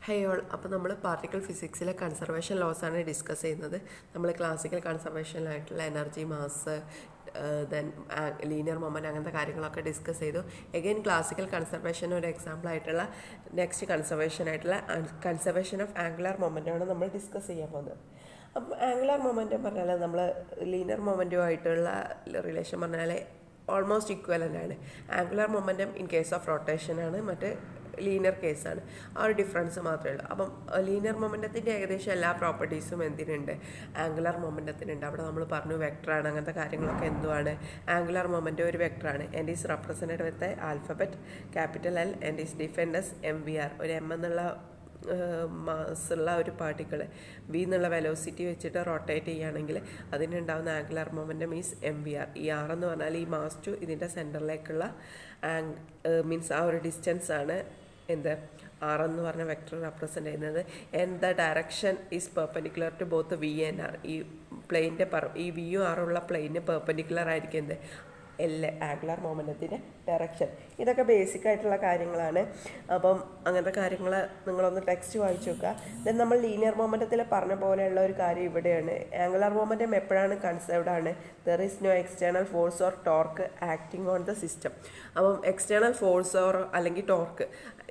ഹേ all, അപ്പോൾ നമ്മൾ particle ഫിസിക്സിലെ കൺസർവേഷൻ ലോസ് ആണ് ഡിസ്കസ് ചെയ്യുന്നത്. നമ്മൾ ക്ലാസിക്കൽ കൺസർവേഷനിലായിട്ടുള്ള energy, mass, then linear moment അങ്ങനത്തെ കാര്യങ്ങളൊക്കെ ഡിസ്കസ് ചെയ്തു. എഗെയിൻ ക്ലാസിക്കൽ കൺസർവേഷൻ ഒരു എക്സാമ്പിൾ ആയിട്ടുള്ള നെക്സ്റ്റ് കൺസർവേഷൻ ഓഫ് ആംഗുലാർ മൊമെൻറ്റാണ് നമ്മൾ ഡിസ്കസ് ചെയ്യാൻ പോകുന്നത്. അപ്പം ആംഗുലാർ മൊമെൻറ്റം പറഞ്ഞാൽ നമ്മൾ ലീനിയർ മൊമെൻറ്റുമായിട്ടുള്ള റിലേഷൻ പറഞ്ഞാൽ ഓൾമോസ്റ്റ് ഇക്വലൻ്റ് ആണ്. Angular momentum in case of റൊട്ടേഷനാണ്, മറ്റ് ലീനിയർ കേസാണ്. ആ ഒരു ഡിഫറൻസ് മാത്രമേ ഉള്ളൂ. അപ്പം ലീനിയർ മൊമെൻറ്റത്തിൻ്റെ ഏകദേശം എല്ലാ പ്രോപ്പർട്ടീസും എന്തിനുണ്ട്, ആംഗുലാർ മൊമെൻറ്റത്തിനുണ്ട്. അവിടെ നമ്മൾ പറഞ്ഞു വെക്ടറാണ്, അങ്ങനത്തെ കാര്യങ്ങളൊക്കെ എന്തുവാണ്, ആംഗുലാർ മൊമെൻറ്റ് ഒരു വെക്ടറാണ്. And is represented with alphabet capital L and is defined as MVR. ഒരു M എന്നുള്ള മാസുള്ള ഒരു പാർട്ടിക്കിൾ V എന്നുള്ള വെലോസിറ്റി വെച്ചിട്ട് റൊട്ടേറ്റ് ചെയ്യുകയാണെങ്കിൽ അതിനുണ്ടാകുന്ന ആംഗുലാർ മൊമെൻറ്റം ഈസ് MVR. ഈ R എന്ന് പറഞ്ഞാൽ ഈ മാസ് ടു ഇതിൻ്റെ സെൻറ്ററിലേക്കുള്ള മീൻസ് ആ ഒരു ഡിസ്റ്റൻസ് ആണ് എന്ത് R എന്ന് പറഞ്ഞ വെക്ടർ റെപ്രസെൻ്റ് ചെയ്യുന്നത്. And the direction is perpendicular to both V and R. ഈ പ്ലെയിൻ്റെ ഈ വിയും ആറുള്ള പ്ലെയിന് പെർപെൻഡിക്കുലർ ആയിരിക്കും എന്ത് ആംഗുലാർ മൊമെൻറ്റത്തിൻ്റെ ഡയറക്ഷൻ. ഇതൊക്കെ ബേസിക് ആയിട്ടുള്ള കാര്യങ്ങളാണ്. അപ്പം അങ്ങനത്തെ കാര്യങ്ങൾ നിങ്ങളൊന്ന് ടെക്സ്റ്റ് വായിച്ചു നോക്കുക. ദെൻ നമ്മൾ ലീനിയർ മൊമെൻറ്റത്തിൽ പറഞ്ഞ പോലെയുള്ള ഒരു കാര്യം ഇവിടെയാണ്. ആംഗുലാർ മൊമെൻറ്റം എപ്പോഴാണ് കൺസേർവ്ഡ് ആണ്, there is no external force or torque acting on the system. അപ്പം എക്സ്റ്റേണൽ ഫോഴ്സ് ഓർ അല്ലെങ്കിൽ ടോർക്ക്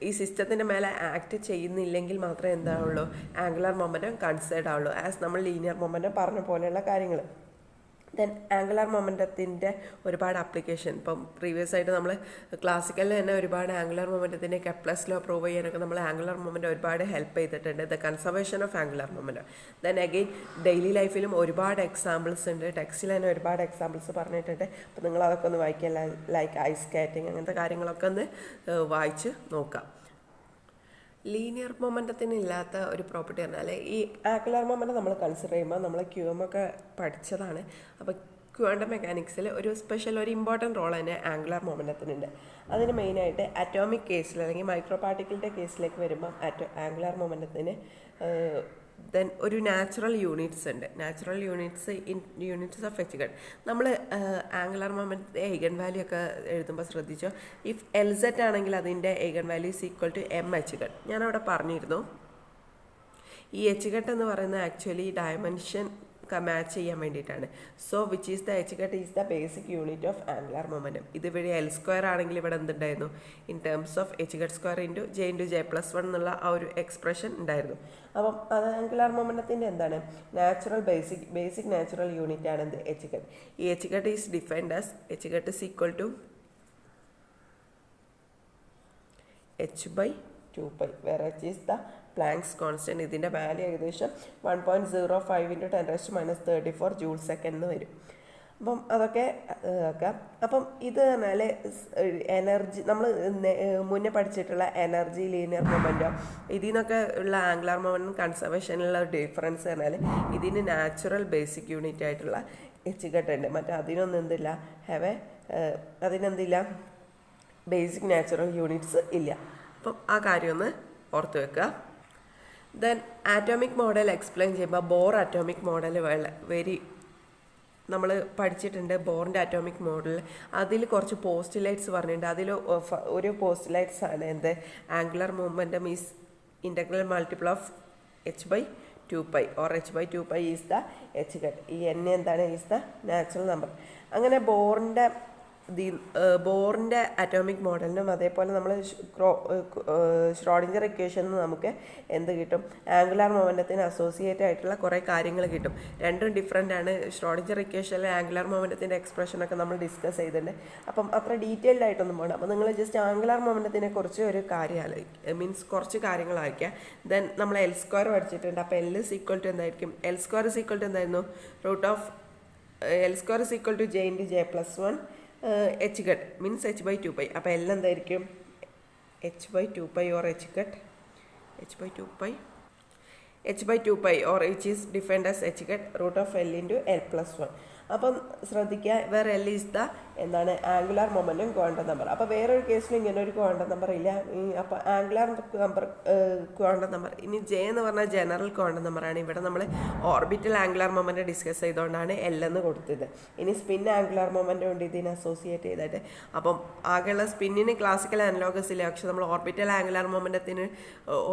ഈ സിസ്റ്റത്തിൻ്റെ മേലെ ആക്ട് ചെയ്യുന്നില്ലെങ്കിൽ മാത്രമേ എന്താവുള്ളൂ, ആംഗുലാർ മൊമെൻറ്റം കൺസേർഡ് ആവുള്ളൂ. ആസ് നമ്മൾ ലീനിയർ മൊമെൻറ്റം പറഞ്ഞ പോലെയുള്ള കാര്യങ്ങൾ. ദെൻ ആംഗുലാർ മൊമെൻറ്റത്തിൻ്റെ ഒരുപാട് ആപ്ലിക്കേഷൻ, ഇപ്പം പ്രീവിയസ് ആയിട്ട് നമ്മൾ ക്ലാസിക്കലിൽ തന്നെ ഒരുപാട് ആംഗുലാർ മൊമെൻറ്റത്തിൻ്റെ കെപ്ലസ് ലോ പ്രൂവ് ചെയ്യാനൊക്കെ നമ്മൾ ആംഗുലാർ മൊമെൻറ്റ് ഒരുപാട് ഹെൽപ്പ് ചെയ്തിട്ടുണ്ട്. The conservation of angular momentum. Then again daily ലൈഫിലും ഒരുപാട് എക്സാമ്പിൾസ് ഉണ്ട്. ടെക്സ്റ്റിൽ തന്നെ ഒരുപാട് എക്സാമ്പിൾസ് പറഞ്ഞിട്ടുണ്ട്. അപ്പോൾ നിങ്ങൾ അതൊക്കെ ഒന്ന് വായിക്കുക. ലൈക്ക് ഐസ് സ്കേറ്റിംഗ് അങ്ങനത്തെ കാര്യങ്ങളൊക്കെ ഒന്ന് വായിച്ച് നോക്കാം. ലീനിയർ മൊമെൻറ്റത്തിന് ഇല്ലാത്ത ഒരു പ്രോപ്പർട്ടി പറഞ്ഞാൽ ഈ ആംഗുലാർ മൊമെൻറ്റം നമ്മൾ കൺസിഡർ ചെയ്യുമ്പോൾ നമ്മൾ QM ഒക്കെ പഠിച്ചതാണ്. അപ്പോൾ ക്വാണ്ടം മെക്കാനിക്സിൽ ഒരു ഇമ്പോർട്ടൻറ്റ് റോൾ തന്നെ ആംഗുലാർ മൊമെൻറ്റത്തിനുണ്ട്. അതിന് മെയിനായിട്ട് അറ്റോമിക് കേസിൽ അല്ലെങ്കിൽ മൈക്രോ പാർട്ടിക്കിളിൻ്റെ കേസിലേക്ക് വരുമ്പം ആംഗുലാർ മൊമെൻറ്റത്തിന് ദെൻ ഒരു നാച്ചുറൽ യൂണിറ്റ്സ് ഉണ്ട്. Natural units of H. നമ്മൾ ആംഗുലാർ മൊമെൻറ്റ് എയ്ഗൺ വാല്യൂ ഒക്കെ എഴുതുമ്പോൾ ശ്രദ്ധിച്ചോ, ഇഫ് LZ ആണെങ്കിൽ അതിൻ്റെ eigen value is equal to MH. ഞാനവിടെ പറഞ്ഞിരുന്നു ഈ H എന്ന് പറയുന്നത് ആക്ച്വലി ഡയമെൻഷൻ മാച്ച് ചെയ്യാൻ വേണ്ടിയിട്ടാണ്. So which is the H is the basic unit of angular momentum. ഇതുവഴി L² ആണെങ്കിൽ ഇവിടെ എന്തുണ്ടായിരുന്നു, in terms of H² into J+1 എന്നുള്ള ആ ഒരു എക്സ്പ്രഷൻ ഉണ്ടായിരുന്നു. അപ്പം അത് ആംഗുലാർ മൊമെൻറ്റത്തിൻ്റെ എന്താണ്, ബേസിക് നാച്ചുറൽ യൂണിറ്റ് ആണ് എന്ത് H. ഈ H is defined as H is equal to h/2π, where h is the Planck's constant. ഇതിൻ്റെ വാല്യൂ ഏകദേശം 1.05 × 10⁻34 ജൂൾ സെക്കൻഡ് എന്ന് വരും. അപ്പം അതൊക്കെ ആക്കാം. അപ്പം ഇത് പറഞ്ഞാൽ എനർജി നമ്മൾ മുന്നേ പഠിച്ചിട്ടുള്ള എനർജി, ലീനിയർ മൊമെൻറ്റോ ഇതിൽ നിന്നൊക്കെ ഉള്ള ആംഗുലാർ മൊമെൻറ്റം കൺസർവേഷനിലുള്ള ഡിഫറൻസ് പറഞ്ഞാൽ ഇതിന് നാച്ചുറൽ ബേസിക് യൂണിറ്റ് ആയിട്ടുള്ള H ഉണ്ട്. മറ്റേ അതിനൊന്നും എന്തില്ല, അതിനെന്തില്ല, ബേസിക് നാച്ചുറൽ യൂണിറ്റ്സ് ഇല്ല. അപ്പം ആ കാര്യം ഒന്ന് ഓർത്ത് വെക്കുക. ദെൻ ആറ്റോമിക് മോഡൽ എക്സ്പ്ലെയിൻ ചെയ്യുമ്പോൾ ബോർ ആറ്റോമിക് മോഡൽ നമ്മൾ പഠിച്ചിട്ടുണ്ട്. ബോറിൻ്റെ ആറ്റോമിക് മോഡൽ അതിൽ കുറച്ച് പോസ്റ്റുലേറ്റ്സ് പറഞ്ഞിട്ടുണ്ട്. അതിൽ ഒരു പോസ്റ്റുലേറ്റ്സ് ആണ് എന്ത്, angular momentum is integral multiple of h/2π or h/2π is the H. ഈ n എന്താണ്, ഈസ് ദ നാച്ചുറൽ നമ്പർ. അങ്ങനെ ബോറിൻ്റെ അറ്റോമിക് മോഡലിനും അതേപോലെ നമ്മൾ ഷ്രോഡിഞ്ചർ ഇക്വേഷനിൽ നമുക്ക് എന്ത് കിട്ടും, ആംഗുലാർ മൊമെൻറ്റത്തിന് അസോസിയേറ്റ് ആയിട്ടുള്ള കുറേ കാര്യങ്ങൾ കിട്ടും. രണ്ടും ഡിഫറെൻ്റ് ആണ്. ഷ്രോഡിഞ്ചർ ഇക്വേഷനിലെ ആംഗുലാർ മൊമെൻറ്റത്തിൻ്റെ എക്സ്പ്രഷനൊക്കെ നമ്മൾ ഡിസ്കസ് ചെയ്തിട്ടുണ്ട്. അപ്പം അത്ര ഡീറ്റെയിൽഡ് ആയിട്ടൊന്നും പോകണം. അപ്പോൾ നിങ്ങൾ ജസ്റ്റ് ആംഗുലാർ മൊമെൻറ്റത്തിനെ കുറിച്ച് ഒരു കാര്യം കുറച്ച് കാര്യങ്ങൾ അയക്കുക. ദെൻ നമ്മൾ L² പഠിച്ചിട്ടുണ്ട്. അപ്പോൾ L is equal to എന്തായിരിക്കും, L² is equal to എന്തായിരുന്നു, L² is equal to J × J+1 H means h/2π. അപ്പോൾ L എന്തായിരിക്കും, h/2π or h/2π or which is defined as h √L × L+1. അപ്പം ശ്രദ്ധിക്കുക, where L is the എന്താണ് angular momentum quantum number. അപ്പോൾ വേറൊരു കേസിലും ഇങ്ങനെ ഒരു ക്വാണ്ടം നമ്പർ ഇല്ല. അപ്പോൾ ആംഗുലാർ നമ്പർ ക്വാണ്ടം നമ്പർ. ഇനി ജെ എന്ന് പറഞ്ഞാൽ ജനറൽ ക്വാണ്ടം നമ്പറാണ്. ഇവിടെ നമ്മൾ ഓർബിറ്റൽ ആംഗുലാർ മൊമെൻറ്റ് ഡിസ്കസ് ചെയ്തുകൊണ്ടാണ് എൽ എന്ന് കൊടുത്തത്. ഇനി സ്പിൻ ആംഗുലാർ മൊമെൻറ്റം ഉണ്ട് ഇതിനെ അസോസിയേറ്റ് ചെയ്തിട്ട്. അപ്പം ആകെയുള്ള സ്പിന്നിന് ക്ലാസിക്കൽ അനലോഗസ് ഇല്ല, പക്ഷെ നമ്മൾ ഓർബിറ്റൽ ആംഗുലാർ മൊമെൻറ്റത്തിന്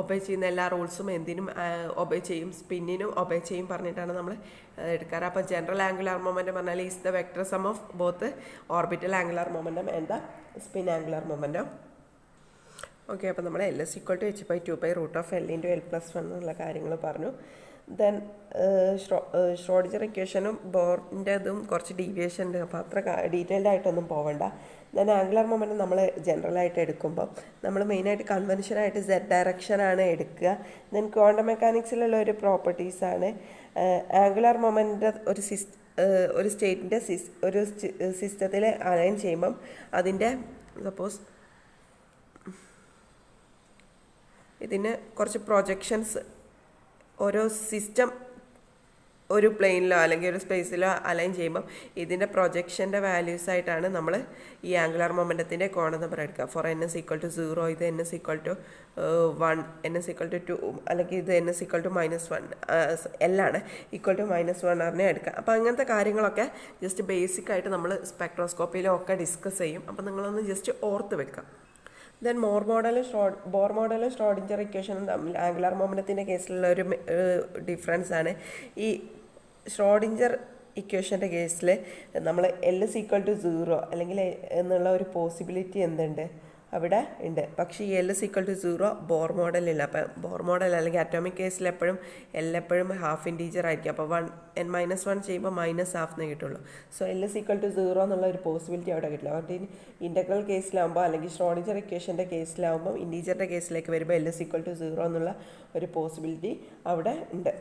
ഒബേ ചെയ്യുന്ന എല്ലാ റൂൾസും എന്തിനും ഒബേ ചെയ്യും, സ്പിന്നിനും ഒബേ ചെയ്യും പറഞ്ഞിട്ടാണ് നമ്മൾ എടുക്കാറ്. അപ്പോൾ ജനറൽ ആംഗുലാർ മൊമെൻറ്റം പറഞ്ഞാൽ is the vector some of both orbital angular momentum and the spin angular momentum. Okay, അപ്പോൾ നമ്മൾ L S equal to h/2π√L × L+1 എന്നുള്ള കാര്യങ്ങൾ പറഞ്ഞു. ദെൻ ഷ്രോഡിഞ്ചർ ഇക്വേഷനും ബോറിൻ്റെതും കുറച്ച് ഡീവിയേഷൻ ഉണ്ട്, അപ്പോൾ അത്ര ഡീറ്റെയിൽഡ് ആയിട്ടൊന്നും പോകണ്ട. ദെൻ ആംഗുലാർ മൊമെൻറ്റം നമ്മൾ ജനറലായിട്ട് എടുക്കുമ്പോൾ നമ്മൾ മെയിനായിട്ട് കൺവെൻഷനായിട്ട് Z ഡയറക്ഷനാണ് എടുക്കുക. ദെൻ ക്വാണ്ടം മെക്കാനിക്സിലുള്ള ഒരു പ്രോപ്പർട്ടീസാണ് ആംഗുലാർ മൊമെൻറ്റ് ഒരു സ്റ്റേറ്റിൻ്റെ ഒരു സിസ്റ്റത്തിൽ അലൈൻ ചെയ്യുമ്പം അതിൻ്റെ സപ്പോസ് ഇതിന് കുറച്ച് പ്രൊജക്ഷൻസ് ഓരോ സിസ്റ്റം ഒരു പ്ലെയിനിലോ അല്ലെങ്കിൽ ഒരു സ്പേസിലോ അലൈൻ ചെയ്യുമ്പം ഇതിൻ്റെ പ്രൊജക്ഷൻ്റെ വാല്യൂസ് ആയിട്ടാണ് നമ്മൾ ഈ ആംഗുലാർ മൊമെൻറ്റത്തിൻ്റെ ക്വാണ്ടം നമ്പർ എടുക്കുക. ഫോർ n = 0, ഇത് n = 1, n = 2, അല്ലെങ്കിൽ ഇത് n = -1, എല്ലാണ് -1 പറഞ്ഞാൽ എടുക്കുക. അപ്പോൾ അങ്ങനത്തെ കാര്യങ്ങളൊക്കെ ജസ്റ്റ് ബേസിക് ആയിട്ട് നമ്മൾ സ്പെക്ട്രോസ്കോപ്പിയിലും ഒക്കെ ഡിസ്കസ് ചെയ്യും. അപ്പോൾ നിങ്ങളൊന്ന് ജസ്റ്റ് ഓർത്ത് വെക്കാം. ദെൻ ബോർ മോഡലും ഷ്രോഡിഞ്ചർ ഇക്വേഷനും തമ്മിൽ ആംഗുലാർ മൊമെൻറ്റത്തിൻ്റെ കേസിലുള്ള ഒരു ഡിഫറൻസ് ആണ്. ഈ ഷ്രോഡിഞ്ചർ ഇക്വേഷൻ്റെ കേസിൽ നമ്മൾ L = 0 അല്ലെങ്കിൽ എന്നുള്ള ഒരു പോസിബിലിറ്റി എന്തുണ്ട് അവിടെ ഉണ്ട്. പക്ഷേ ഈ L = 0 ബോർ മോഡലില്ല. അപ്പം ബോർ മോഡൽ അല്ലെങ്കിൽ അറ്റോമിക് കേസിൽ എപ്പോഴും എപ്പോഴും ഹാഫ് ഇൻറ്റീജർ ആയിരിക്കും. അപ്പോൾ n-1 ചെയ്യുമ്പോൾ -1/2 കിട്ടുള്ളൂ. സോ L = 0 എന്നുള്ള ഒരു പോസിബിലിറ്റി അവിടെ കിട്ടില്ല. അതുകൊണ്ട് ഇൻ്റഗ്രൽ കേസിലാകുമ്പോൾ അല്ലെങ്കിൽ ഷ്രോഡിഞ്ചർ ഇക്വേഷൻ്റെ കേസിലാകുമ്പോൾ ഇൻറ്റീജറിൻ്റെ കേസിലേക്ക് വരുമ്പോൾ L = 0 എന്നുള്ള ഒരു പോസിബിലിറ്റി അവിടെ ഉണ്ട്.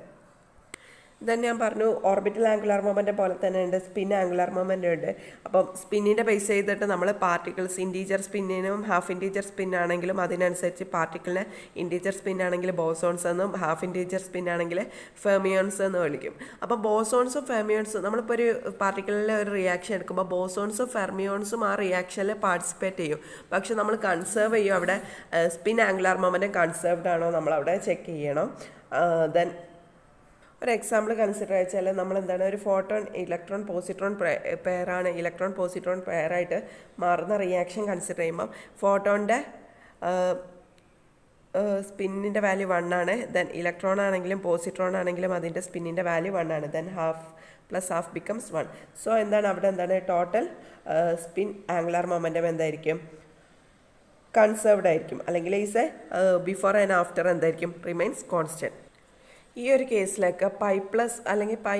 ദെൻ ഞാൻ പറഞ്ഞു ഓർബിറ്റൽ ആംഗുലാർ മൊമെൻറ്റം പോലെ തന്നെ ഉണ്ട് സ്പിൻ ആംഗുലാർ മൊമെൻറ്റം ഉണ്ട്. അപ്പം സ്പിന്നിൻ്റെ ബേസ് ചെയ്തിട്ട് നമ്മൾ പാർട്ടിക്കിൾസ് ഇൻറ്റീജർ സ്പിന്നിനും ഹാഫ് ഇൻറ്റീജർ സ്പിൻ ആണെങ്കിലും അതിനനുസരിച്ച് പാർട്ടിക്കിളിനെ ഇൻറ്റീജർ സ്പിൻ ആണെങ്കിൽ ബോസോൺസ് എന്നും ഹാഫ് ഇൻറ്റീജർ സ്പിൻ ആണെങ്കിൽ ഫെർമിയോൺസ് എന്ന് വിളിക്കും. അപ്പോൾ ബോസോൺസും ഫെർമിയോൺസും നമ്മളിപ്പോൾ ഒരു പാർട്ടിക്കിളിലെ ഒരു റിയാക്ഷൻ എടുക്കുമ്പോൾ ബോസോൺസും ഫെർമിയോൺസും ആ റിയാക്ഷനിൽ പാർട്ടിസിപ്പേറ്റ് ചെയ്യും. പക്ഷെ നമ്മൾ കൺസേർവ് ചെയ്യും, അവിടെ സ്പിൻ ആംഗുലാർ മൊമെൻറ്റം കൺസേർവ്ഡ് ആണോ നമ്മളവിടെ ചെക്ക് ചെയ്യണം. ദെൻ ഒരു എക്സാമ്പിൾ കൺസിഡർ വെച്ചാൽ നമ്മൾ എന്താണ് ഒരു ഫോട്ടോൺ ഇലക്ട്രോൺ പോസിട്രോൺ പെയറാണ്, ഇലക്ട്രോൺ പോസിട്രോൺ പെയറായിട്ട് മാറുന്ന റിയാക്ഷൻ കൺസിഡർ ചെയ്യുമ്പം ഫോട്ടോണിൻ്റെ സ്പിന്നിൻ്റെ വാല്യൂ 1 ആണ്. ദെൻ ഇലക്ട്രോൺ ആണെങ്കിലും പോസിട്രോൺ ആണെങ്കിലും അതിൻ്റെ സ്പിന്നിൻ്റെ വാല്യൂ 1 ആണ്. Then half + half becomes 1. So എന്താണ് അവിടെ എന്താണ് ടോട്ടൽ സ്പിൻ ആംഗുലാർ മൊമെൻറ്റം എന്തായിരിക്കും കൺസേർവ്ഡ് ആയിരിക്കും, അല്ലെങ്കിൽ ഈസ് ബിഫോർ ആൻഡ് ആഫ്റ്റർ എന്തായിരിക്കും റിമൈൻസ് കോൺസ്റ്റൻറ്റ്. ഈ ഒരു കേസിലൊക്കെ π+ അല്ലെങ്കിൽ π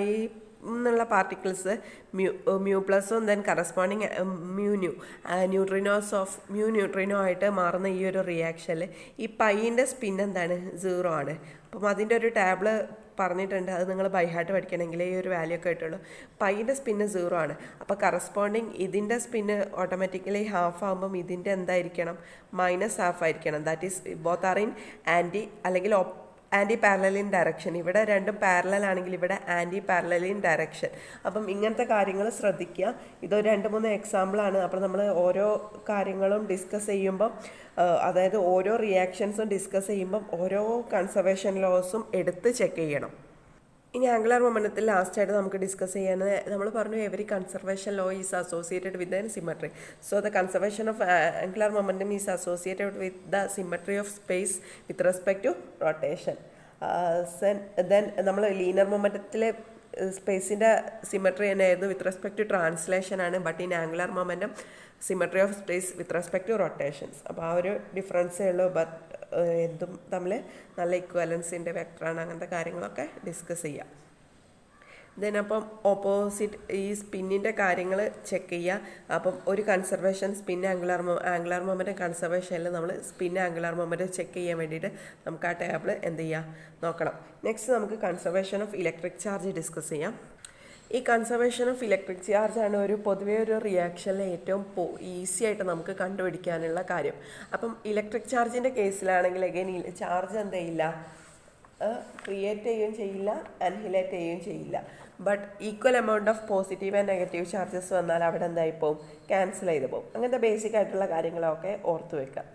എന്നുള്ള പാർട്ടിക്കിൾസ് μ+ഉം ദെൻ കറസ്പോണ്ടിങ് ന്യൂട്രിനോ ആയിട്ട് മാറുന്ന ഈ ഒരു റിയാക്ഷനിൽ ഈ പൈൻ്റെ സ്പിൻ എന്താണ് 0 ആണ്. അപ്പം അതിൻ്റെ ഒരു ടേബിൾ പറഞ്ഞിട്ടുണ്ട്, അത് നിങ്ങൾ ബൈ ഹാർട്ട് പഠിക്കണമെങ്കിൽ ഈ ഒരു വാല്യൂ ഒക്കെ ആയിട്ടുള്ളൂ. പൈൻ്റെ സ്പിന്ന് 0 ആണ്. അപ്പോൾ കറസ്പോണ്ടിങ് ഇതിൻ്റെ സ്പിന്ന് ഓട്ടോമാറ്റിക്കലി ഹാഫ് ആകുമ്പം ഇതിൻ്റെ എന്തായിരിക്കണം -1/2 ആയിരിക്കണം. That is both are in anti അല്ലെങ്കിൽ ആൻറ്റി പാരലൽ ഡയറക്ഷൻ. ഇവിടെ രണ്ടും പാരലൽ ആണെങ്കിൽ ഇവിടെ ആൻറ്റി പാരലൽ ഡയറക്ഷൻ. അപ്പം ഇങ്ങനത്തെ കാര്യങ്ങൾ ശ്രദ്ധിക്കുക. ഇതൊരു 2-3 എക്സാമ്പിളാണ്. അപ്പോൾ നമ്മൾ ഓരോ കാര്യങ്ങളും ഡിസ്കസ് ചെയ്യുമ്പം അതായത് ഓരോ റിയാക്ഷൻസും ഡിസ്കസ് ചെയ്യുമ്പം ഓരോ കൺസർവേഷൻ ലോസും എടുത്ത് ചെക്ക് ചെയ്യണം. ഇനി ആംഗുലാർ മൊമെൻറ്റത്തിൽ ലാസ്റ്റായിട്ട് നമുക്ക് ഡിസ്കസ് ചെയ്യാൻ നമ്മൾ പറഞ്ഞു every conservation law is associated with the symmetry. So the conservation of angular momentum is associated with the symmetry of space with respect to rotation. Then നമ്മൾ ലീനിയർ മൊമെൻറ്റത്തിലെ സ്പേസിൻ്റെ സിമെട്രി തന്നെയായിരുന്നു വിത്ത് റെസ്പെക്ട് ടു ട്രാൻസ്ലേഷൻ ആണ്. But in angular momentum symmetry of space with respect to rotations. അപ്പോൾ ആ ഒരു ഡിഫറൻസേ ഉള്ളൂ. But എന്തും തമ്മിൽ നല്ല ഇക്വലൻസിൻ്റെ വെക്ടറാണ്. അങ്ങനത്തെ കാര്യങ്ങളൊക്കെ ഡിസ്കസ് ചെയ്യാം. ദെൻ അപ്പം ഓപ്പോസിറ്റ് ഈ സ്പിന്നിൻ്റെ കാര്യങ്ങൾ ചെക്ക് ചെയ്യുക. അപ്പം ഒരു കൺസർവേഷൻ സ്പിൻ ആംഗുലാർ മൊമെൻറ്റം കൺസർവേഷനിൽ നമ്മൾ സ്പിൻ ആംഗുലാർ മൊമെൻറ്റം ചെക്ക് ചെയ്യാൻ വേണ്ടിയിട്ട് നമുക്ക് ആ ടേബിൾ എന്ത് ചെയ്യുക നോക്കണം. നെക്സ്റ്റ് നമുക്ക് conservation of electric charge discuss ചെയ്യാം. ഈ കൺസർവേഷൻ ഓഫ് ഇലക്ട്രിക് ചാർജാണ് പൊതുവേ ഒരു റിയാക്ഷനിൽ ഏറ്റവും ഈസി ആയിട്ട് നമുക്ക് കണ്ടുപിടിക്കാനുള്ള കാര്യം. അപ്പം ഇലക്ട്രിക് ചാർജിൻ്റെ കേസിലാണെങ്കിൽ അഗൈൻ ചാർജ് എന്തെയില്ല ക്രിയേറ്റ് ചെയ്യുകയും ചെയ്യില്ല, അൻഹിലേറ്റ് ചെയ്യുകയും ചെയ്യില്ല. But equal amount of positive and negative charges വന്നാൽ അവിടെ എന്തായി പോകും, ക്യാൻസൽ ചെയ്ത് പോകും. അങ്ങനത്തെ ബേസിക് ആയിട്ടുള്ള കാര്യങ്ങളൊക്കെ ഓർത്ത് വെക്കാം.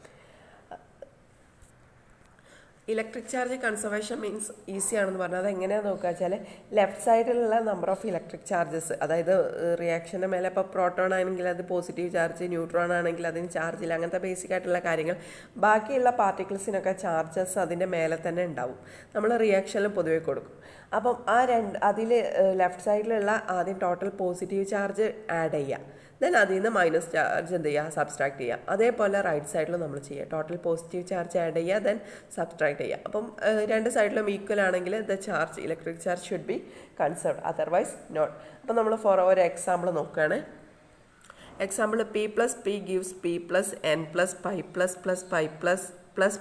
Electric charge conservation means easy ആണെന്ന് പറഞ്ഞാൽ അത് എങ്ങനെയാണെന്ന് നോക്കുക വെച്ചാൽ ലെഫ്റ്റ് സൈഡിലുള്ള നമ്പർ ഓഫ് ഇലക്ട്രിക് ചാർജസ്, അതായത് റിയാക്ഷൻ്റെ മേലെ ഇപ്പോൾ പ്രോട്ടോൺ ആണെങ്കിൽ അത് പോസിറ്റീവ് ചാർജ്, ന്യൂട്രോൺ ആണെങ്കിൽ അതിന് ചാർജ് ഇല്ല, അങ്ങനത്തെ ബേസിക് ആയിട്ടുള്ള കാര്യങ്ങൾ. ബാക്കിയുള്ള പാർട്ടിക്കിൾസിനൊക്കെ ചാർജസ് അതിൻ്റെ മേലെ തന്നെ ഉണ്ടാവും, നമ്മൾ റിയാക്ഷനിൽ പൊതുവെ കൊടുക്കും. അപ്പം അതിൽ ലെഫ്റ്റ് സൈഡിലുള്ള ആദ്യം ടോട്ടൽ പോസിറ്റീവ് ചാർജ് ആഡ് ചെയ്യുക, ദെൻ അതിൽ നിന്ന് മൈനസ് ചാർജ് എന്ത് ചെയ്യുക, സബ്സ്ട്രാക്ട് ചെയ്യുക. അതേപോലെ റൈറ്റ് സൈഡിലും നമ്മൾ ചെയ്യുക, ടോട്ടൽ പോസിറ്റീവ് ചാർജ് ആഡ് ചെയ്യുക, ദെൻ സബ്സ്ട്രാക്ട് ചെയ്യുക. അപ്പം രണ്ട് സൈഡിലും ഈക്വൽ ആണെങ്കിൽ the charge, electric charge should be conserved, otherwise not. അപ്പം നമ്മൾ ഫോർ ഒരു എക്സാമ്പിൾ നോക്കുകയാണ്. Example P plus P gives P plus N plus pi plus plus pi plus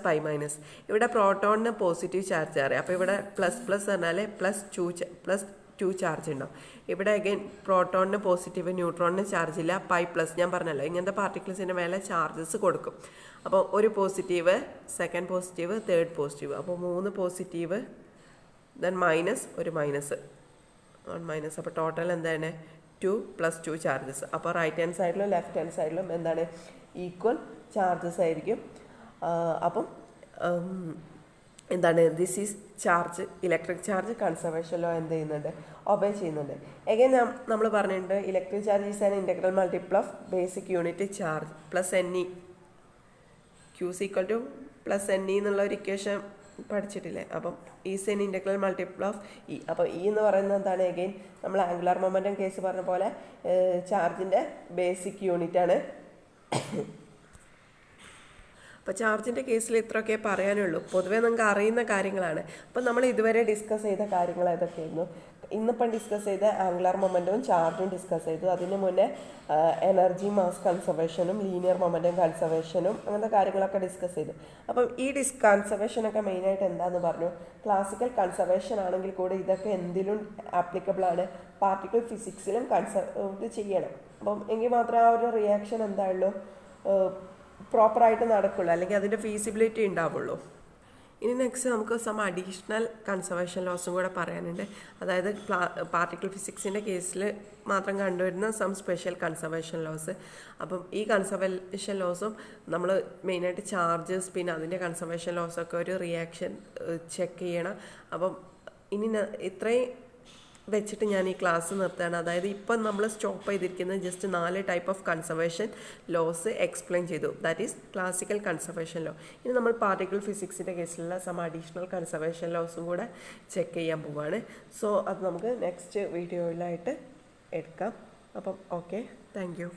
pi minus. ഇവിടെ പ്രോട്ടോണിന് പോസിറ്റീവ് ചാർജ് അറിയാം, അപ്പോൾ ഇവിടെ പ്ലസ് പ്ലസ് പറഞ്ഞാൽ പ്ലസ് 2 ചാർജ് ഉണ്ടാവും. ഇവിടെ അഗൈൻ പ്രോട്ടോണിന് പോസിറ്റീവ്, ന്യൂട്രോണിന് ചാർജ് ഇല്ല, പൈ പ്ലസ്. ഞാൻ പറഞ്ഞല്ലോ ഇങ്ങനത്തെ പാർട്ടിക്കിൾസിൻ്റെ മേലെ ചാർജസ് കൊടുക്കും. അപ്പോൾ ഒരു positive, second positive, third positive, അപ്പോൾ 3 പോസിറ്റീവ്, ദെൻ മൈനസ് ഒരു മൈനസ്, 1 മൈനസ്. അപ്പോൾ ടോട്ടൽ എന്താണ് 2 + 2 ചാർജസ്. അപ്പോൾ റൈറ്റ് ഹാൻഡ് സൈഡിലും ലെഫ്റ്റ് ഹാൻഡ് സൈഡിലും എന്താണ് ഈക്വൽ ചാർജസ് ആയിരിക്കും. അപ്പം എന്താണ് this is charge, electric charge conservation law എന്ത് ചെയ്യുന്നുണ്ട്, ഒബേ ചെയ്യുന്നുണ്ട്. എഗൈൻ നമ്മൾ പറഞ്ഞിട്ടുണ്ട് electric charge is an integral multiple of basic unit charge plus NE, Q = plus NE എന്നുള്ള ഒരു ഇക്വേഷൻ പഠിച്ചിട്ടില്ലേ. അപ്പം is N integral multiple of E. അപ്പോൾ E എന്ന് പറയുന്നത് എന്താണ്, എഗൈൻ നമ്മൾ ആംഗുലാർ മൊമെൻറ്റം കേസ് പറഞ്ഞ പോലെ ചാർജിൻ്റെ ബേസിക് യൂണിറ്റ് ആണ്. അപ്പോൾ ചാർജിൻ്റെ കേസിൽ ഇത്രയൊക്കെ പറയാനുള്ളൂ, പൊതുവേ നിങ്ങൾക്ക് അറിയുന്ന കാര്യങ്ങളാണ്. അപ്പോൾ നമ്മൾ ഇതുവരെ ഡിസ്കസ് ചെയ്ത കാര്യങ്ങൾ ഏതൊക്കെയായിരുന്നു, ഇന്നിപ്പം ഡിസ്കസ് ചെയ്ത ആംഗുലാർ മൊമെൻറ്റവും ചാർജും ഡിസ്കസ് ചെയ്തു. അതിന് മുന്നേ എനർജി മാസ് കൺസർവേഷനും ലീനിയർ മൊമെൻറ്റം കൺസർവേഷനും അങ്ങനത്തെ കാര്യങ്ങളൊക്കെ ഡിസ്കസ് ചെയ്തു. അപ്പം ഈ കൺസർവേഷനൊക്കെ മെയിനായിട്ട് എന്താണെന്ന് പറഞ്ഞു. ക്ലാസിക്കൽ കൺസർവേഷൻ ആണെങ്കിൽ കൂടി ഇതൊക്കെ എന്തിലും ആപ്ലിക്കബിൾ ആണ്, പാർട്ടിക്കിൾ ഫിസിക്സിലും ഇത് ചെയ്യണം. അപ്പം എങ്കിൽ മാത്രമേ ആ ഒരു റിയാക്ഷൻ എന്തായുള്ളൂ, പ്രോപ്പറായിട്ട് നടക്കുള്ളൂ, അല്ലെങ്കിൽ അതിൻ്റെ ഫീസിബിലിറ്റി ഉണ്ടാവുള്ളൂ. ഇനി നെക്സ്റ്റ് നമുക്ക് അഡീഷണൽ കൺസർവേഷൻ ലോസും കൂടെ പറയാനുണ്ട്. അതായത് പാർട്ടിക്കിൾ ഫിസിക്സിൻ്റെ കേസിൽ മാത്രം കണ്ടുവരുന്ന സ്പെഷ്യൽ കൺസർവേഷൻ ലോസ്. അപ്പം ഈ കൺസർവേഷൻ ലോസും നമ്മൾ മെയിനായിട്ട് ചാർജസ്, പിന്നെ അതിൻ്റെ കൺസർവേഷൻ ലോസൊക്കെ ഒരു റിയാക്ഷൻ ചെക്ക് ചെയ്യണം. അപ്പം ഇനി ഇത്രയും വെച്ചിട്ട് ഞാൻ ഈ ക്ലാസ് നിർത്തുകയാണ്. അതായത് ഇപ്പം നമ്മൾ സ്റ്റോപ്പ് ചെയ്തിരിക്കുന്നത് just 4 type of conservation laws explain ചെയ്തു. That is classical conservation law. ഇനി നമ്മൾ പാർട്ടിക്കിൾ ഫിസിക്സിൻ്റെ കേസിലുള്ള അഡീഷണൽ കൺസർവേഷൻ ലോസും കൂടെ ചെക്ക് ചെയ്യാൻ പോവുകയാണ്. സോ അത് നമുക്ക് നെക്സ്റ്റ് വീഡിയോയിലായിട്ട് എടുക്കാം. അപ്പം ഓക്കെ, താങ്ക് യു.